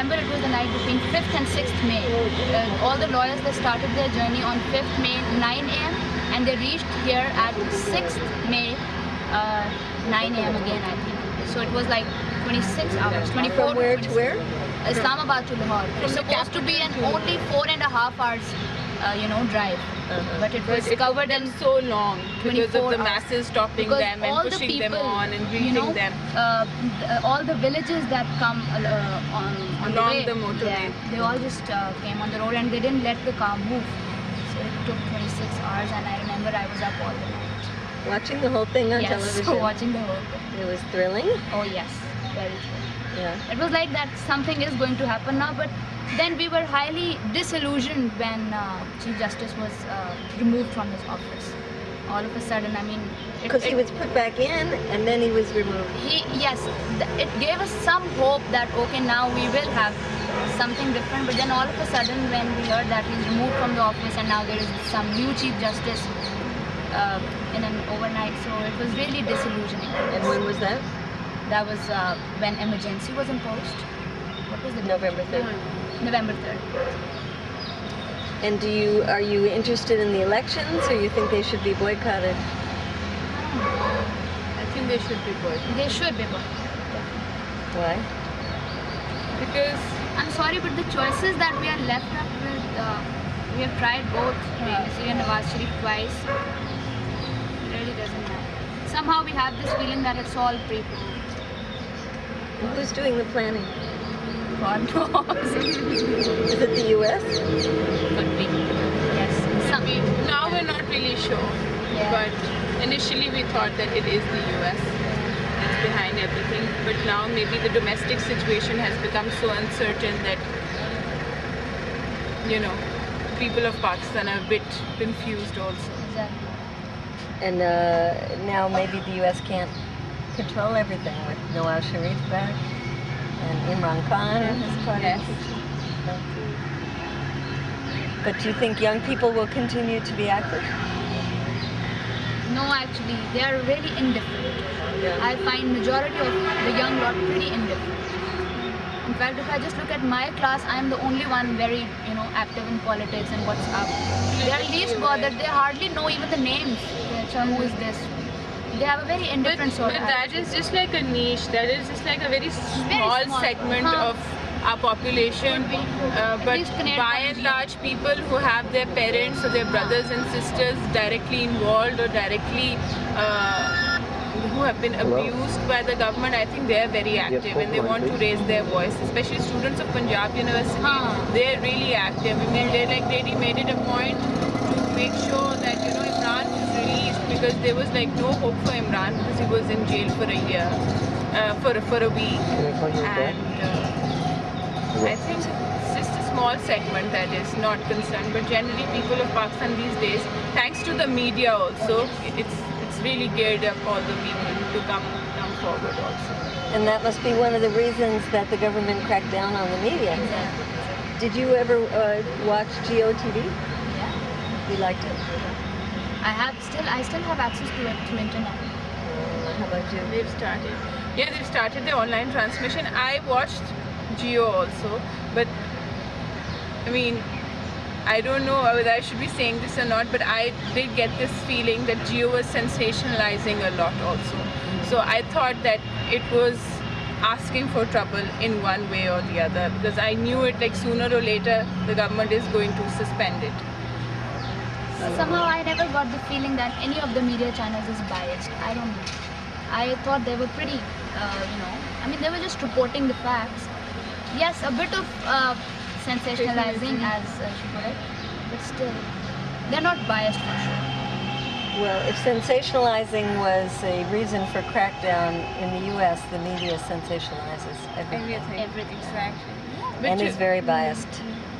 remember it was the night between 5th and 6th May. All the lawyers, they started their journey on 5th May 9 a.m. and they reached here at 6th May 9 a.m. again, I think. So it was like 26 hours, 24. From where to where? Islamabad to Lahore. It's supposed to be an only 4.5 hours, drive. But it was covered in so long because of the hours. masses stopping Because them and all the pushing them people, on and greeting them. All the villages that come on Along the the motorway. they all just came on the road and they didn't let the car move. So it took 26 hours and I remember I was up all the night. Watching the whole thing on Yes, television. watching the whole thing. It was thrilling. Oh yes, very true. Yeah. It was like that something is going to happen now, but then we were highly disillusioned when Chief Justice was removed from his office. All of a sudden, I mean, Because he was put back in and then he was removed. It gave us some hope that okay, now we will have something different. But then all of a sudden, when we heard that he's removed from the office and now there is some new Chief Justice in an overnight, so it was really disillusioning. And when was that? That was when emergency was imposed. What was the date? November 3rd. November 3rd. And are you interested in the elections or you think they should be boycotted? I think they should be boycotted. They should be boycotted. Why? Because I'm sorry, but the choices that we are left up with, we have tried both, Benazir and Nawaz Sharif twice. It really doesn't matter. Somehow we have this feeling that it's all pre-planned. Who's doing the planning? God knows. Is it the U.S.? Could be. Yes. now we're not really sure. Yeah. But initially we thought that it is the US that's behind everything. But now maybe the domestic situation has become so uncertain that, people of Pakistan are a bit confused also. Exactly. And now maybe the U.S. can't control everything with Nawaz Sharif back and Imran Khan and his party. Yes. But do you think young people will continue to be active? No, actually, they are really indifferent. Yeah. I find majority of the young lot pretty indifferent. In fact, if I just look at my class, I am the only one very, active in politics and what's up. They are least bothered. They hardly know even the names. Who is this? They have a very indifferent sort But of that is just like a niche. That is just like a very small segment of our population. But Please connect by on and the- large, people who have their parents or their brothers and sisters directly involved or directly who have been abused by the government, I think they are very active and they want to raise their voice. Especially students of Punjab University, they are really active. I mean, they really made it a point to make sure that Imran was released, because there was like no hope for Imran because he was in jail for a year, for a week, and I think it's just a small segment that is not concerned. But generally, people of Pakistan these days, thanks to the media also, it's really geared up all the people to come forward also. And that must be one of the reasons that the government cracked down on the media. Did you ever watch GOTV? Yeah. You liked it? I still have access to it through internet. How about you? They've started the online transmission. I watched Geo also, but I mean, I don't know whether I should be saying this or not, but I did get this feeling that Geo was sensationalizing a lot also. So I thought that it was asking for trouble in one way or the other, because I knew it like sooner or later the government is going to suspend it. Somehow I never got the feeling that any of the media channels is biased. I don't know. I thought they were pretty, I mean, they were just reporting the facts. Yes, a bit of sensationalizing, as she put it, but still, they're not biased for sure. Well, if sensationalizing was a reason for crackdown in the U.S., the media sensationalizes everything. Everything. Exactly. And is very biased.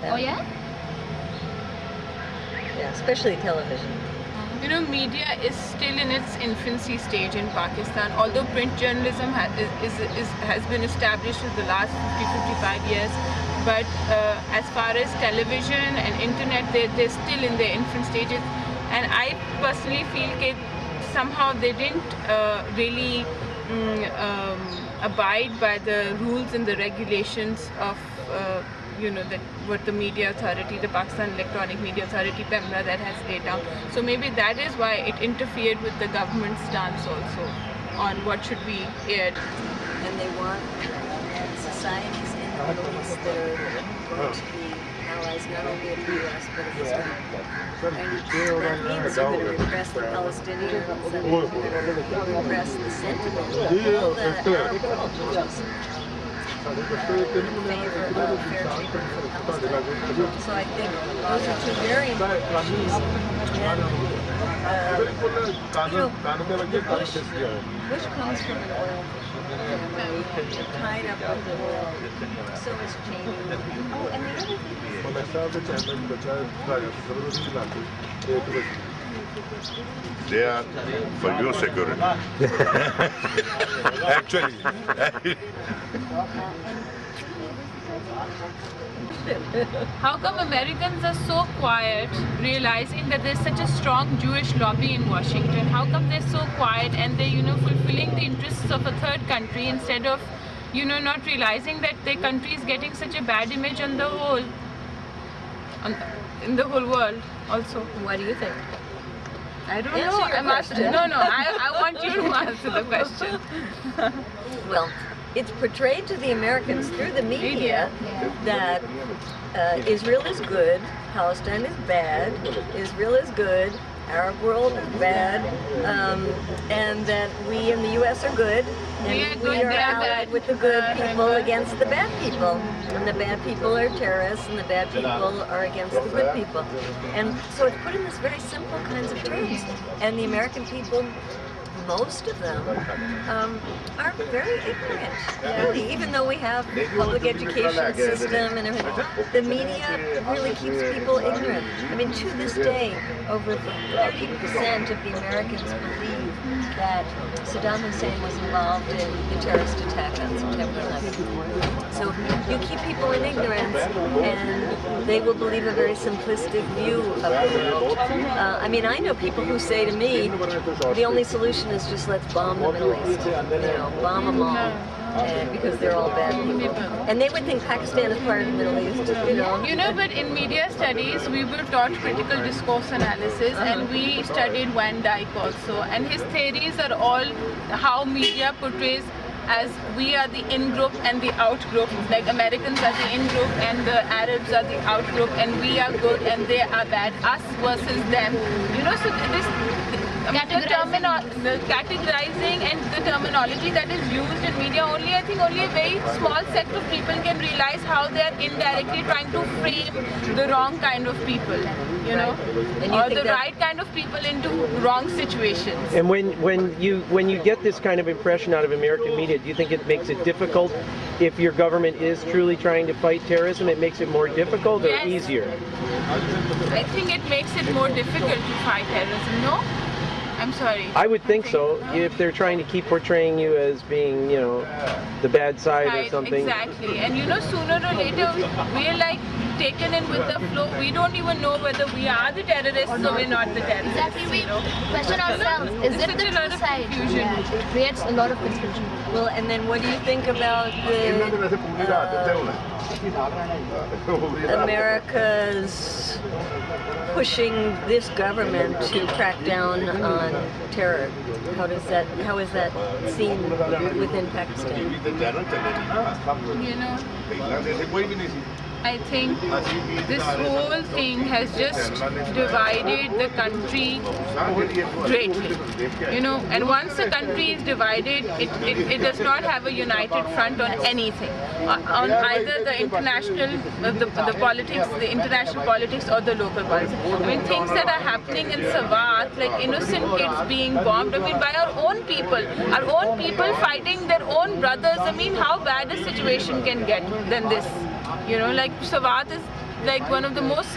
Oh yeah? Yeah, especially television. Media is still in its infancy stage in Pakistan. Although print journalism has been established for the last 50-55 years, but as far as television and internet, they're still in their infant stages. And I personally feel that somehow they didn't really abide by the rules and the regulations of what the media authority, the Pakistan Electronic Media Authority, PEMRA, that has laid down. So maybe that is why it interfered with the government's stance also on what should be aired. And they want societies in the Middle East that are going to be allies not only of the U.S. but of Israel. And that means you're going to repress the Palestinians, that means you're going to repress the sentiment of all the Arab world, which is in favor of fair treatment for Palestine. So I think those are two very important issues. And, Bush comes from an oil family, tied up with the oil. So is Cheney. Oh, and the other thing is, They are for your security. Actually. How come Americans are so quiet, realizing that there's such a strong Jewish lobby in Washington? How come they're so quiet and they're, fulfilling the interests of a third country instead of, not realizing that their country is getting such a bad image on the whole, in the whole world also? what do you think? I don't Answer know. your I'm question. asking. No, I want you to answer the question. Well, it's portrayed to the Americans through the media that Israel is good, Palestine is bad, Israel is good, Arab world is bad, and that we in the U.S. are good, and we are allied with the good people against the bad people. And the bad people are terrorists, and the bad people are against the good people. And so it's put in this very simple kinds of terms. And the American people, most of them, are very ignorant, really, even though we have public education system and everything. The media really keeps people ignorant. I mean, to this day, over 30% of the Americans believe that Saddam Hussein was involved in the terrorist attack on September 11th. So you keep people in ignorance, and they will believe a very simplistic view of the world. I mean, I know people who say to me, the only solution is just let's bomb the Middle East, bomb them all, because they're all bad people. And they would think Pakistan is part of the Middle East, But in media studies, we were taught critical discourse analysis, and we studied Van Dyke also. And his theories are all how media portrays as we are the in-group and the out-group, like Americans are the in-group and the Arabs are the out-group, and we are good and they are bad, us versus them. So this the categorizing and the terminology that is used in media, only a very small set of people can realize how they are indirectly trying to frame the wrong kind of people, or the right kind of people into wrong situations. And when you get this kind of impression out of American media, do you think it makes it difficult if your government is truly trying to fight terrorism? It makes it more difficult or easier? I think it makes it more difficult to fight terrorism, no? I'm sorry. I would think so, if they're trying to keep portraying you as being, the bad side or something. Exactly. And sooner or later, we're like taken in with the flow. We don't even know whether we are the terrorists or we're not the terrorists. Exactly, we question ourselves. Is it the true side? It creates a lot of confusion. Well, and then what do you think about the America's pushing this government to crack down on terror? How is that seen within Pakistan? I think this whole thing has just divided the country greatly. And once a country is divided, it does not have a united front on anything, on either the international, the politics, the international politics, or the local politics. I mean, things that are happening in Swat, like innocent kids being bombed, by our own people fighting their own brothers. I mean, how bad a situation can get than this? Like Swat is like one of the most,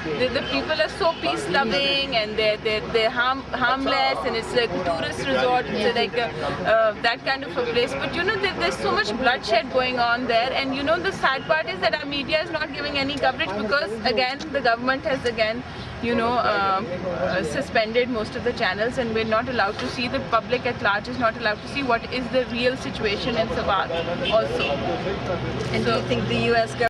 the people are so peace-loving and they're harmless, and it's like a tourist resort, it's like that kind of a place. But there's so much bloodshed going on there, and the sad part is that our media is not giving any coverage because again the government has suspended most of the channels, and we're not allowed to see, the public at large is not allowed to see what is the real situation in Swat also. And do you think the U.S. government